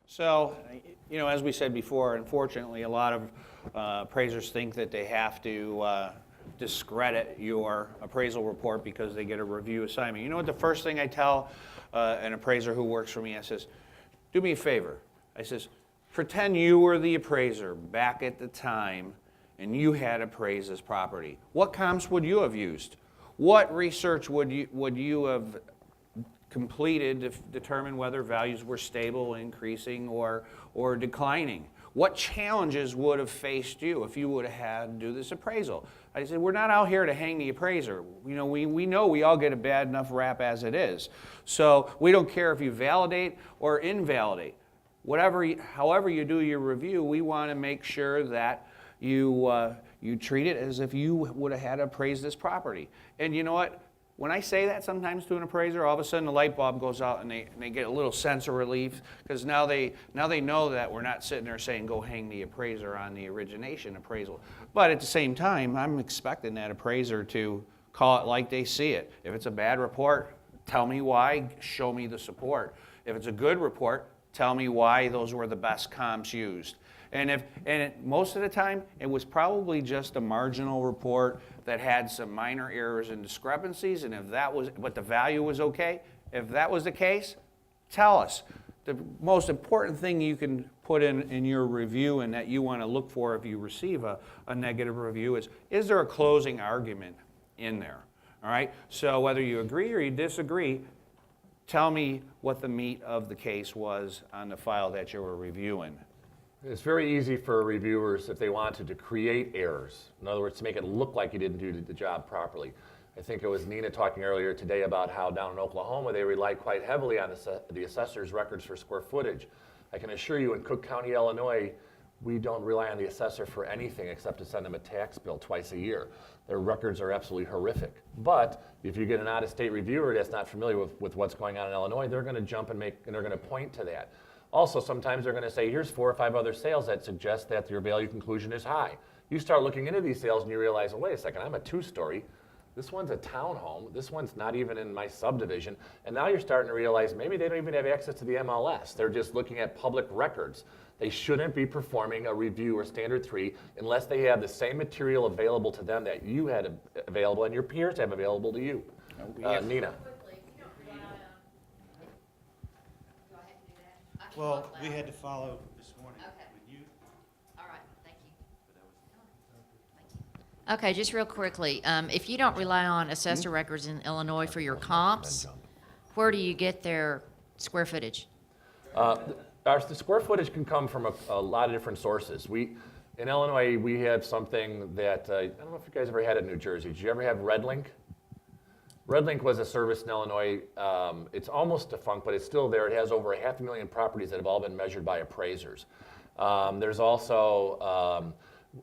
So, as we said before, unfortunately, a lot of appraisers think that they have to discredit your appraisal report because they get a review assignment. You know what the first thing I tell an appraiser who works for me? I says, do me a favor. I says, pretend you were the appraiser back at the time and you had appraised this property. What comps would you have used? What research would you have completed to determine whether values were stable, increasing, or declining? What challenges would have faced you if you would have had to do this appraisal? I said, we're not out here to hang the appraiser. We know we all get a bad enough rap as it is. So we don't care if you validate or invalidate. However you do your review, we want to make sure that you treat it as if you would have had to appraise this property. And you know what? When I say that sometimes to an appraiser, all of a sudden the light bulb goes out and they get a little sense of relief because now they know that we're not sitting there saying go hang the appraiser on the origination appraisal. But at the same time, I'm expecting that appraiser to call it like they see it. If it's a bad report, tell me why, show me the support. If it's a good report, tell me why those were the best comps used. Most of the time, it was probably just a marginal report that had some minor errors and discrepancies, and but the value was okay. If that was the case, tell us. The most important thing you can put in your review and that you want to look for if you receive a negative review is there a closing argument in there? All right? So whether you agree or you disagree, tell me what the meat of the case was on the file that you were reviewing. It's very easy for reviewers, if they wanted, to create errors. In other words, to make it look like you didn't do the job properly. I think it was Nina talking earlier today about how down in Oklahoma they rely quite heavily on the assessor's records for square footage. I can assure you in Cook County, Illinois, we don't rely on the assessor for anything except to send them a tax bill twice a year. Their records are absolutely horrific. But if you get an out-of-state reviewer that's not familiar with what's going on in Illinois, they're going to jump and they're going to point to that. Also, sometimes they're going to say, here's 4 or 5 other sales that suggest that your value conclusion is high. You start looking into these sales and you realize, well, wait a second, I'm a 2-story. This one's a townhome. This one's not even in my subdivision. And now you're starting to realize maybe they don't even have access to the MLS. They're just looking at public records. They shouldn't be performing a review or standard 3 unless they have the same material available to them that you had available and your peers have available to you. Nina. Well, we had to follow this morning. Okay. With you. All right, thank you. Okay, just real quickly, if you don't rely on assessor records in Illinois for your comps, where do you get their square footage? The square footage can come from a lot of different sources. In Illinois, we have something that, I don't know if you guys ever had it in New Jersey. Did you ever have RedLink? RedLink was a service in Illinois. It's almost defunct, but it's still there. It has over 500,000 properties that have all been measured by appraisers. There's also,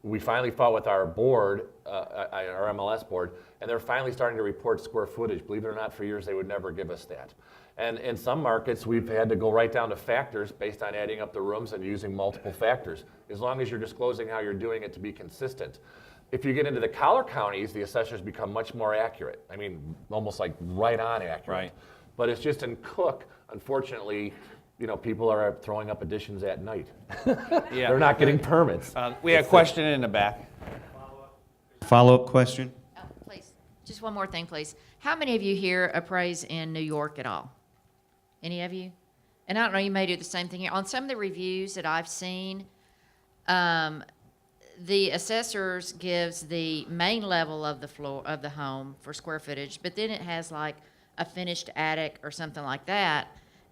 we finally fought with our board, our MLS board, and they're finally starting to report square footage. Believe it or not, for years they would never give us that. And in some markets, we've had to go right down to factors based on adding up the rooms and using multiple factors, as long as you're disclosing how you're doing it to be consistent. If you get into the collar counties, the assessors become much more accurate. I mean, almost like right on accurate. Right. But it's just in Cook, unfortunately, people are throwing up additions at night. Yeah. They're not getting permits. We have a question in the back. Follow-up question? Oh, please, just one more thing, please. How many of you here appraise in New York at all? Any of you? And I don't know, you may do the same thing here. On some of the reviews that I've seen, the assessors gives the main level of the floor of the home for square footage, but then it has like a finished attic or something like that.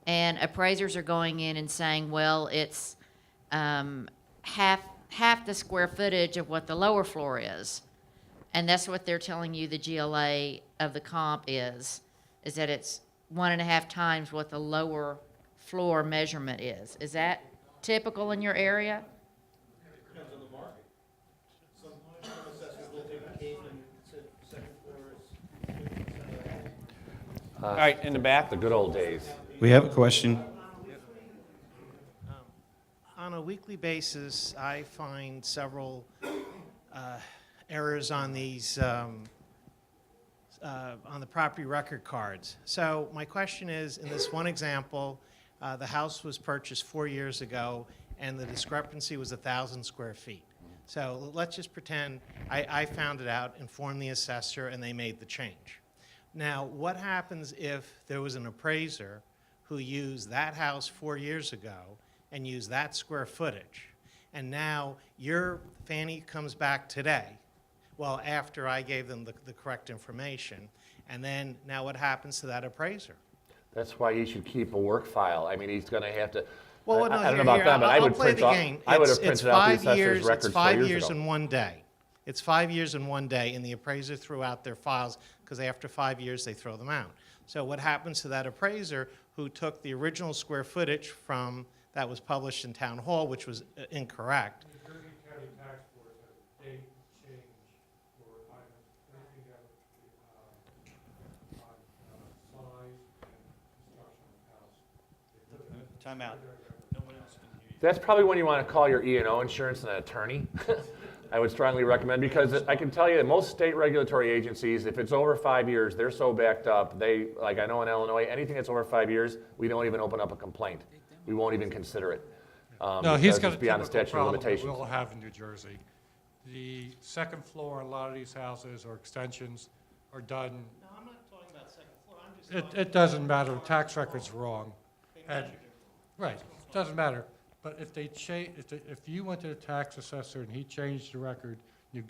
And appraisers are going in and saying, well, it's half the square footage of what the lower floor is. And that's what they're telling you the GLA of the comp is that it's 1.5 times what the lower floor measurement is. Is that typical in your area? Depends on the market. Some assessors will take a case and say second floor is 50% All right, in the back. The good old days. We have a question. On a weekly basis, I find several errors on these on the property record cards. So my question is, in this one example, The house was purchased 4 years ago, and the discrepancy was 1,000 square feet. So let's just pretend I found it out, informed the assessor, and they made the change. Now, what happens if there was an appraiser who used that house 4 years ago and used that square footage? And now your Fannie comes back today, well, after I gave them the correct information, and then now what happens to that appraiser? That's why you should keep a work file. I mean, he's going to have to. Well, no, I don't know here, about here, that, but I I'll would play print the off. game. I would have It's printed out the 5 assessor's years. records It's 5 4 years years ago. and 1 day. It's 5 years and 1 day, and the appraiser threw out their files because after 5 years they throw them out. So what happens to that appraiser who took the original square footage from that was published in Town Hall, which was incorrect? New Jersey County Tax Board has a date change for items, anything that on size and construction of the house. Time out. No one else can hear you. That's probably when you want to call your E&O insurance and an attorney. I would strongly recommend, because I can tell you that most state regulatory agencies, if it's over 5 years, they're so backed up. Like I know in Illinois, anything that's over 5 years, we don't even open up a complaint. We won't even consider it. No, he's because got a it's beyond the typical statute of problem that we limitations. all have in New Jersey. The second floor on a lot of these houses or extensions are done, No, I'm not talking about second floor. I'm just it doesn't matter, the tax record's wrong. And, right, it doesn't matter. But if they if you went to the tax assessor and he changed the record, New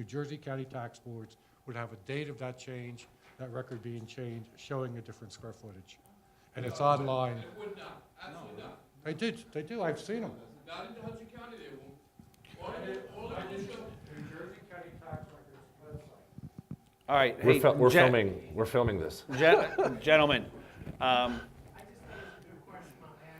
Jersey County Tax Boards would have a date of that change, that record being changed, showing a different square footage. And it's online. It would not, absolutely not. They do, I've seen them. Not in Hudson County, they won't. All they will show. New Jersey County Tax Records website. All right. We're, hey, we're filming this. Gentlemen,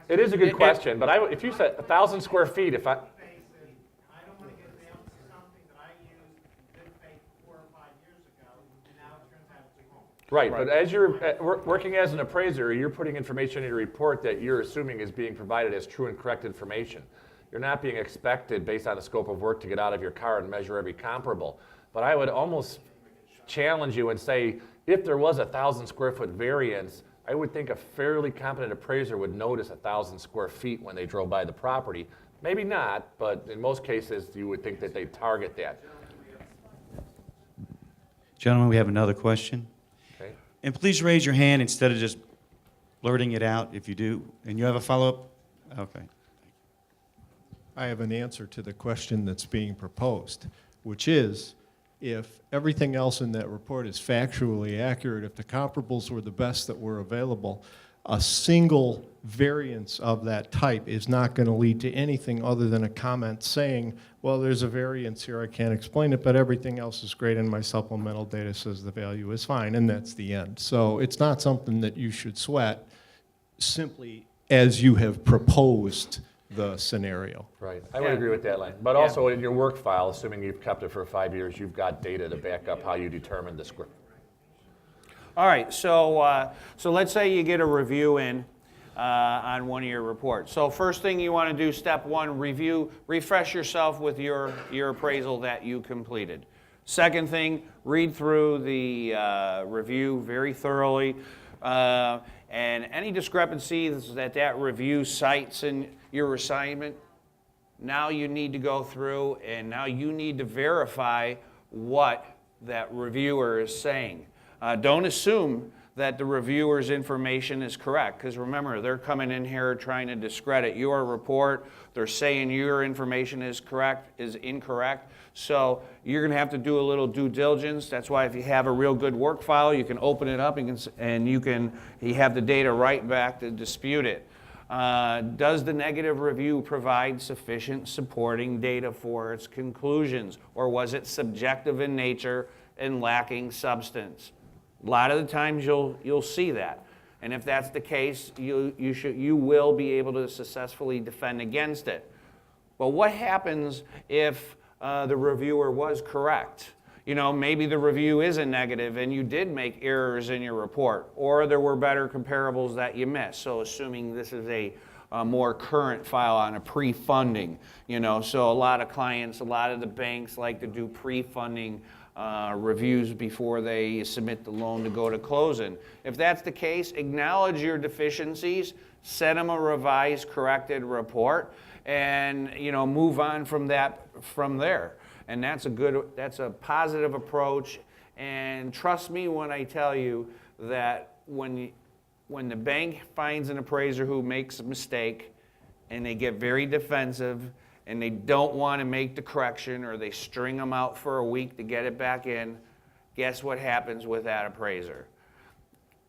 It is a good question, but if you said 1,000 square feet, if I, I don't want to get nailed to something that I used in good faith 4 or 5 years ago, and now it turns out it's wrong. right, but as you're working as an appraiser, you're putting information in your report that you're assuming is being provided as true and correct information. You're not being expected, based on the scope of work, to get out of your car and measure every comparable. But I would almost challenge you and say, if there was 1,000 square foot variance, I would think a fairly competent appraiser would notice 1,000 square feet when they drove by the property. Maybe not, but in most cases, you would think that they target that. Gentlemen, we have another question. Okay? And please raise your hand instead of just blurting it out if you do. And you have a follow-up? Okay. I have an answer to the question that's being proposed, which is, if everything else in that report is factually accurate, if the comparables were the best that were available, a single variance of that type is not going to lead to anything other than a comment saying, well, there's a variance here, I can't explain it, but everything else is great, and my supplemental data says the value is fine, and that's the end. So it's not something that you should sweat simply as you have proposed the scenario. Right, I would Yeah. agree with that line. But Yeah. also in your work file, assuming you've kept it for 5 years, you've got data to back up how you determined the square. all right, so let's say you get a review in on one of your reports. So first thing you want to do, step one, refresh yourself with your appraisal that you completed. Second thing, read through the review very thoroughly. And any discrepancies that review cites in your assignment, now you need to go through and now you need to verify what that reviewer is saying. Don't assume that the reviewer's information is correct, because remember, they're coming in here trying to discredit your report. They're saying your information is incorrect. So you're going to have to do a little due diligence. That's why if you have a real good work file, you can open it up and you have the data right back to dispute it. Does the negative review provide sufficient supporting data for its conclusions, or was it subjective in nature and lacking substance? A lot of the times you'll see that. And if that's the case, you will be able to successfully defend against it. But what happens if the reviewer was correct? You know, maybe the review isn't negative and you did make errors in your report, or there were better comparables that you missed. So assuming this is a more current file on a pre-funding, you know, so a lot of clients, a lot of the banks like to do pre-funding reviews before they submit the loan to go to closing. If that's the case, acknowledge your deficiencies, send them a revised, corrected report, and, you know, move on from there. And that's a positive approach. And trust me when I tell you that when the bank finds an appraiser who makes a mistake and they get very defensive and they don't want to make the correction, or they string them out for a week to get it back in, guess what happens with that appraiser?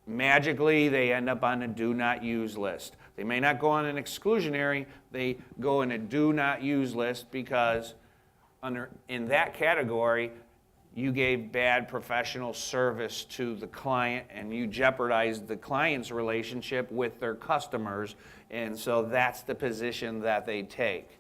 Magically, they end up on a do not use list. They may not go on an exclusionary, they go in a do not use list because in that category, you gave bad professional service to the client and you jeopardized the client's relationship with their customers, and so that's the position that they take.